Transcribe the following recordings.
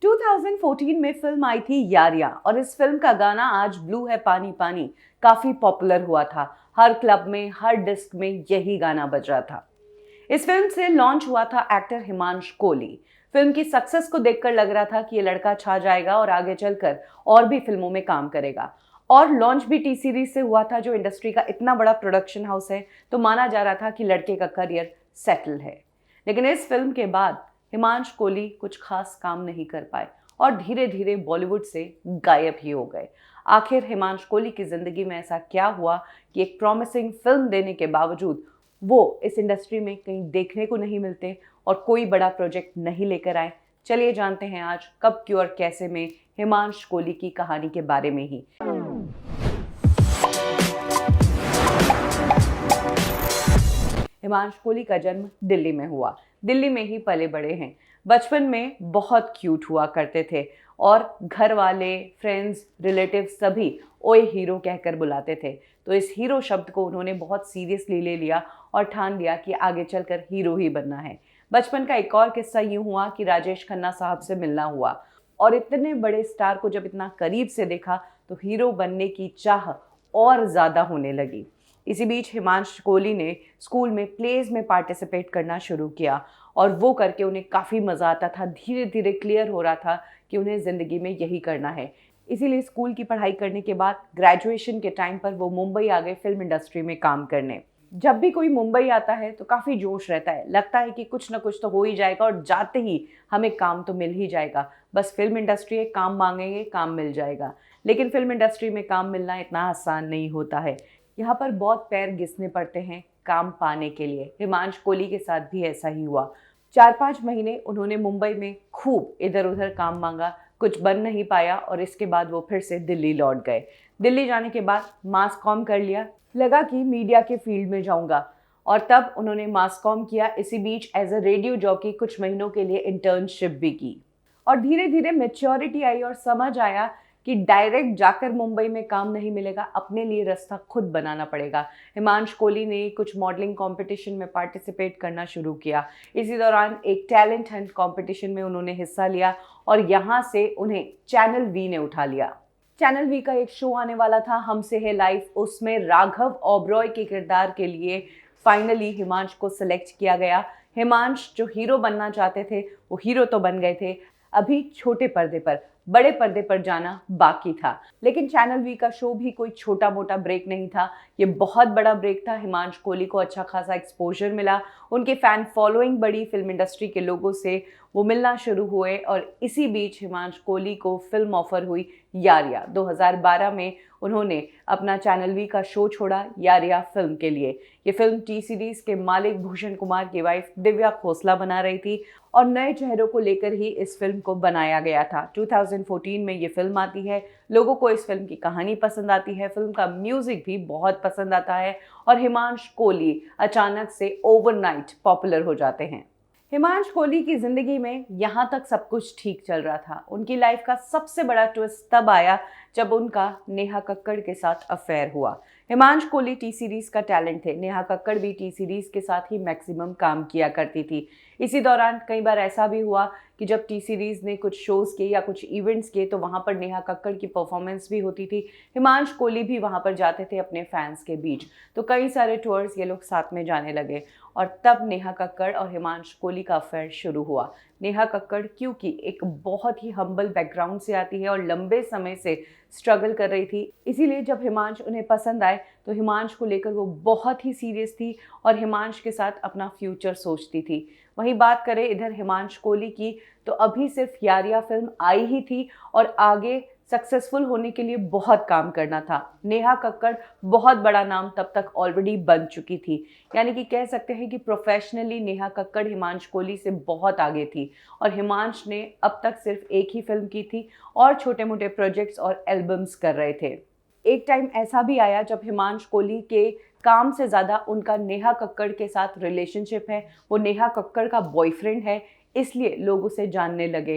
2014 में फिल्म आई थी यारियां और इस फिल्म का गाना आज ब्लू है पानी पानी काफी पॉपुलर हुआ था। हर क्लब में, हर डिस्क में यही गाना बज रहा था। इस फिल्म से लॉन्च हुआ था एक्टर हिमांश कोहली। फिल्म की सक्सेस को देखकर लग रहा था कि ये लड़का छा जाएगा और आगे चलकर और भी फिल्मों में काम करेगा। और लॉन्च भी टी सीरीज से हुआ था, जो इंडस्ट्री का इतना बड़ा प्रोडक्शन हाउस है, तो माना जा रहा था कि लड़के का करियर सेटल है। लेकिन इस फिल्म के बाद हिमांश कोहली कुछ खास काम नहीं कर पाए और धीरे धीरे बॉलीवुड से गायब ही हो गए। आखिर हिमांश कोहली की जिंदगी में ऐसा क्या हुआ कि एक प्रॉमिसिंग फिल्म देने के बावजूद वो इस इंडस्ट्री में कहीं देखने को नहीं मिलते और कोई बड़ा प्रोजेक्ट नहीं लेकर आए। चलिए जानते हैं आज कब, क्यों और कैसे में हिमांश कोहली की कहानी के बारे में ही। हिमांश कोहली का जन्म दिल्ली में हुआ। दिल्ली में ही पले बड़े हैं। बचपन में बहुत क्यूट हुआ करते थे और घर वाले, फ्रेंड्स, रिलेटिव सभी ओए हीरो कहकर बुलाते थे। तो इस हीरो शब्द को उन्होंने बहुत सीरियसली ले लिया और ठान लिया कि आगे चलकर हीरो ही बनना है। बचपन का एक और किस्सा यूं हुआ कि राजेश खन्ना साहब से मिलना हुआ और इतने बड़े स्टार को जब इतना करीब से देखा तो हीरो बनने की चाह और ज़्यादा होने लगी। इसी बीच हिमांश कोहली ने स्कूल में प्लेज में पार्टिसिपेट करना शुरू किया और वो करके उन्हें काफ़ी मज़ा आता था। धीरे धीरे क्लियर हो रहा था कि उन्हें ज़िंदगी में यही करना है। इसीलिए स्कूल की पढ़ाई करने के बाद ग्रेजुएशन के टाइम पर वो मुंबई आ गए फिल्म इंडस्ट्री में काम करने। जब भी कोई मुंबई आता है तो काफ़ी जोश रहता है, लगता है कि कुछ ना कुछ तो हो ही जाएगा और जाते ही हमें काम तो मिल ही जाएगा। बस फिल्म इंडस्ट्री है, काम मांगेंगे, काम मिल जाएगा। लेकिन फिल्म इंडस्ट्री में काम मिलना इतना आसान नहीं होता है। यहाँ पर बहुत पैर घिसने पड़ते हैं काम पाने के लिए। हिमांश कोहली के साथ भी ऐसा ही हुआ। 4-5 महीने उन्होंने मुंबई में खूब इधर उधर काम मांगा, कुछ बन नहीं पाया और इसके बाद वो फिर से दिल्ली लौट गए। दिल्ली जाने के बाद मास कॉम कर लिया, लगा कि मीडिया के फील्ड में जाऊंगा और तब उन्होंने मास कॉम किया। इसी बीच एज अ रेडियो जॉकी कुछ महीनों के लिए इंटर्नशिप भी की और धीरे धीरे मैच्योरिटी आई और समझ आया कि डायरेक्ट जाकर मुंबई में काम नहीं मिलेगा, अपने लिए रास्ता खुद बनाना पड़ेगा। हिमांश कोहली ने कुछ मॉडलिंग कंपटीशन में पार्टिसिपेट करना शुरू किया। इसी दौरान एक टैलेंट हंट कंपटीशन में उन्होंने हिस्सा लिया और यहाँ से उन्हें चैनल वी ने उठा लिया। चैनल वी का एक शो आने वाला था, हमसे है लाइफ। उसमें राघव ओबरॉय के किरदार के लिए फाइनली हिमांश को सिलेक्ट किया गया। हिमांश जो हीरो बनना चाहते थे वो हीरो तो बन गए थे, अभी छोटे पर्दे पर, बड़े पर्दे पर जाना बाकी था। लेकिन चैनल वी का शो भी कोई छोटा मोटा ब्रेक नहीं था, ये बहुत बड़ा ब्रेक था। हिमांश कोहली को अच्छा खासा एक्सपोजर मिला, उनके फैन फॉलोइंग बढ़ी, फिल्म इंडस्ट्री के लोगों से वो मिलना शुरू हुए और इसी बीच हिमांश कोहली को फिल्म ऑफर हुई यारियां। 2012 में उन्होंने अपना चैनल वी का शो छोड़ा यारियां फिल्म के लिए। ये फिल्म टी सीरीज के मालिक भूषण कुमार की वाइफ दिव्या खोसला बना रही थी और नए चेहरों को लेकर ही इस फिल्म को बनाया गया था। 2014 में ये फिल्म आती है। लोगों को इस फिल्म की कहानी पसंद आती है, फिल्म का म्यूजिक भी बहुत पसंद आता है और हिमांश कोहली अचानक से ओवरनाइट पॉपुलर हो जाते हैं। हिमांश कोहली की जिंदगी में यहाँ तक सब कुछ ठीक चल रहा था। उनकी लाइफ का सबसे बड़ा ट्विस्ट तब आया जब उनका नेहा कक्कड़ के साथ अफेयर हुआ। हिमांश कोहली टी सीरीज का टैलेंट थे, नेहा कक्कड़ भी टी सीरीज के साथ ही मैक्सिमम काम किया करती थी। इसी दौरान कई बार ऐसा भी हुआ कि जब टी सीरीज ने कुछ शोज किए या कुछ इवेंट्स किए तो वहाँ पर नेहा कक्कड़ की परफॉर्मेंस भी होती थी। हिमांश कोहली भी वहाँ पर जाते थे अपने फैंस के बीच, तो कई सारे टूर्स ये लोग साथ में जाने लगे और तब नेहा कक्कड़ और हिमांश कोहली का अफेयर शुरू हुआ। नेहा कक्कड़ क्योंकि एक बहुत ही हम्बल बैकग्राउंड से आती है और लंबे समय से स्ट्रगल कर रही थी, इसीलिए जब हिमांश उन्हें पसंद आए तो हिमांश को लेकर वो बहुत ही सीरियस थी और हिमांश के साथ अपना फ्यूचर सोचती थी। वहीं बात करें इधर हिमांश कोहली की, तो अभी सिर्फ यारियां फिल्म आई ही थी और आगे सक्सेसफुल होने के लिए बहुत काम करना था। नेहा कक्कड़ बहुत बड़ा नाम तब तक ऑलरेडी बन चुकी थी, यानी कि कह सकते हैं कि प्रोफेशनली नेहा कक्कड़ हिमांश कोहली से बहुत आगे थी और हिमांश ने अब तक सिर्फ एक ही फिल्म की थी और छोटे मोटे प्रोजेक्ट्स और एल्बम्स कर रहे थे। एक टाइम ऐसा भी आया जब हिमांश कोहली के काम से ज़्यादा उनका नेहा कक्कड़ के साथ रिलेशनशिप है, वो नेहा कक्कड़ का बॉयफ्रेंड है, इसलिए लोग उसे जानने लगे।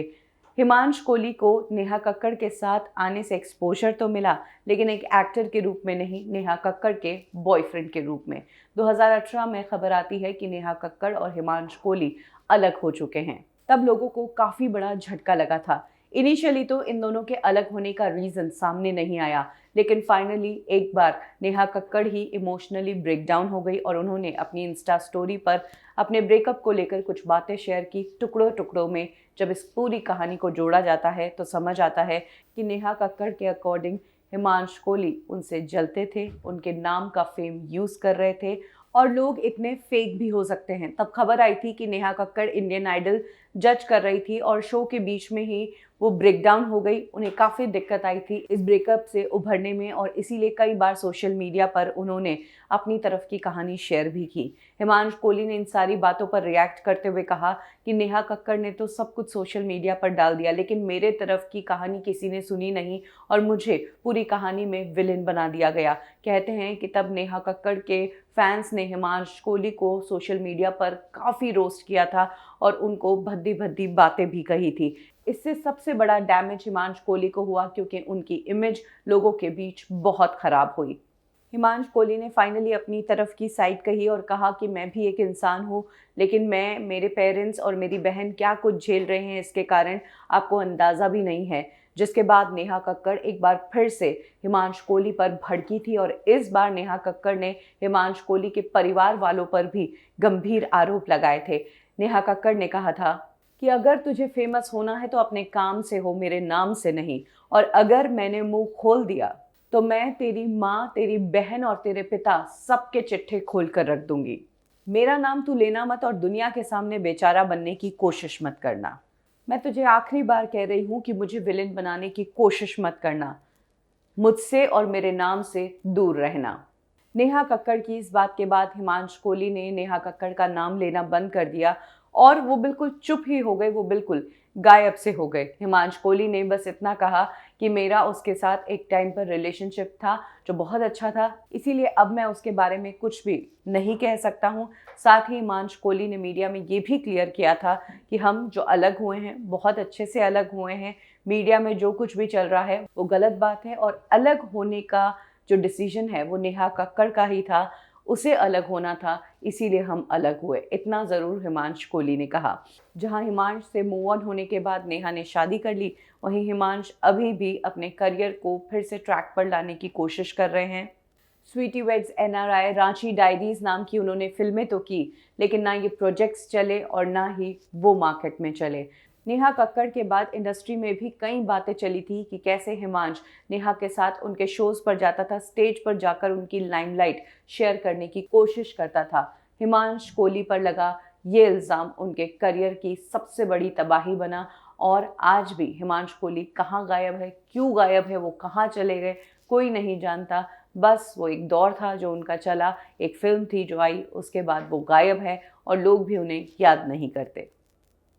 हिमांश कोहली को नेहा कक्कड़ के साथ आने से एक्सपोजर तो मिला, लेकिन एक एक्टर के रूप में नहीं, नेहा कक्कड़ के बॉयफ्रेंड के रूप में। 2018 में खबर आती है कि नेहा कक्कड़ और हिमांश कोहली अलग हो चुके हैं। तब लोगों को काफ़ी बड़ा झटका लगा था। इनिशियली तो इन दोनों के अलग होने का रीज़न सामने नहीं आया, लेकिन फाइनली एक बार नेहा कक्कड़ ही इमोशनली ब्रेक डाउन हो गई और उन्होंने अपनी इंस्टा स्टोरी पर अपने ब्रेकअप को लेकर कुछ बातें शेयर की टुकड़ों टुकड़ों में। जब इस पूरी कहानी को जोड़ा जाता है तो समझ आता है कि नेहा कक्कड़ के अकॉर्डिंग हिमांशु कोहली उनसे जलते थे, उनके नाम का फेम यूज़ कर रहे थे और लोग इतने फेक भी हो सकते हैं। तब खबर आई थी कि नेहा कक्कड़ इंडियन आइडल जज कर रही थी और शो के बीच में ही वो ब्रेक डाउन हो गई। उन्हें काफ़ी दिक्कत आई थी इस ब्रेकअप से उभरने में और इसीलिए कई बार सोशल मीडिया पर उन्होंने अपनी तरफ की कहानी शेयर भी की। हिमांशु कोहली ने इन सारी बातों पर रिएक्ट करते हुए कहा कि नेहा कक्कड़ ने तो सब कुछ सोशल मीडिया पर डाल दिया, लेकिन मेरे तरफ की कहानी किसी ने सुनी नहीं और मुझे पूरी कहानी में विलेन बना दिया गया। कहते हैं कि तब नेहा कक्कड़ के फैंस ने हिमांशु कोहली को सोशल मीडिया पर काफ़ी रोस्ट किया था और उनको भद्दी भद्दी बातें भी कही थी। इससे सबसे बड़ा डैमेज हिमांशु कोहली को हुआ क्योंकि उनकी इमेज लोगों के बीच बहुत ख़राब हुई। हिमांशु कोहली ने फाइनली अपनी तरफ की साइड कही और कहा कि मैं भी एक इंसान हूँ, लेकिन मेरे पेरेंट्स और मेरी बहन क्या कुछ झेल रहे हैं इसके कारण आपको अंदाज़ा भी नहीं है। जिसके बाद नेहा कक्कड़ एक बार फिर से हिमांशु कोहली पर भड़की थी और इस बार नेहा कक्कड़ ने हिमांशु कोहली के परिवार वालों पर भी गंभीर आरोप लगाए थे। नेहा कक्कड़ ने कहा था कि अगर तुझे फेमस होना है तो अपने काम से हो, मेरे नाम से नहीं, और अगर मैंने मुंह खोल दिया तो मैं तेरी माँ, तेरी बहन और तेरे पिता सबके चिट्ठे खोल कर रख दूंगी। मेरा नाम तू लेना मत और दुनिया के सामने बेचारा बनने की कोशिश मत करना। मैं तुझे आखिरी बार कह रही हूँ कि मुझे विलेन बनाने की कोशिश मत करना। मुझसे और मेरे नाम से दूर रहना। नेहा कक्कड़ की इस बात के बाद हिमांशु कोहली ने नेहा कक्कड़ का नाम लेना बंद कर दिया और वो बिल्कुल चुप ही हो गए, वो बिल्कुल गायब से हो गए। हिमांशु कोहली ने बस इतना कहा कि मेरा उसके साथ एक टाइम पर रिलेशनशिप था जो बहुत अच्छा था, इसीलिए अब मैं उसके बारे में कुछ भी नहीं कह सकता हूँ। साथ ही हिमांशु कोहली ने मीडिया में ये भी क्लियर किया था कि हम जो अलग हुए हैं बहुत अच्छे से अलग हुए हैं। मीडिया में जो कुछ भी चल रहा है वो गलत बात है और अलग होने का जो डिसीजन है वो नेहा कक्कड़ का ही था, उसे अलग होना था, इसीलिए हम अलग हुए। इतना ज़रूर हिमांशु कोहली ने कहा। जहां हिमांशु से मूव ऑन होने के बाद नेहा ने शादी कर ली, वहीं हिमांशु अभी भी अपने करियर को फिर से ट्रैक पर लाने की कोशिश कर रहे हैं। स्वीटी वेड्स NRI, रांची डायरीज नाम की उन्होंने फिल्में तो की, लेकिन ना ये प्रोजेक्ट्स चले और ना ही वो मार्केट में चले। नेहा कक्कड़ के बाद इंडस्ट्री में भी कई बातें चली थी कि कैसे हिमांशु नेहा के साथ उनके शोज़ पर जाता था, स्टेज पर जाकर उनकी लाइमलाइट शेयर करने की कोशिश करता था। हिमांशु कोहली पर लगा ये इल्ज़ाम उनके करियर की सबसे बड़ी तबाही बना और आज भी हिमांशु कोहली कहाँ गायब है, क्यों गायब है, वो कहाँ चले गए, कोई नहीं जानता। बस वो एक दौर था जो उनका चला, एक फिल्म थी जो आई, उसके बाद वो गायब है और लोग भी उन्हें याद नहीं करते।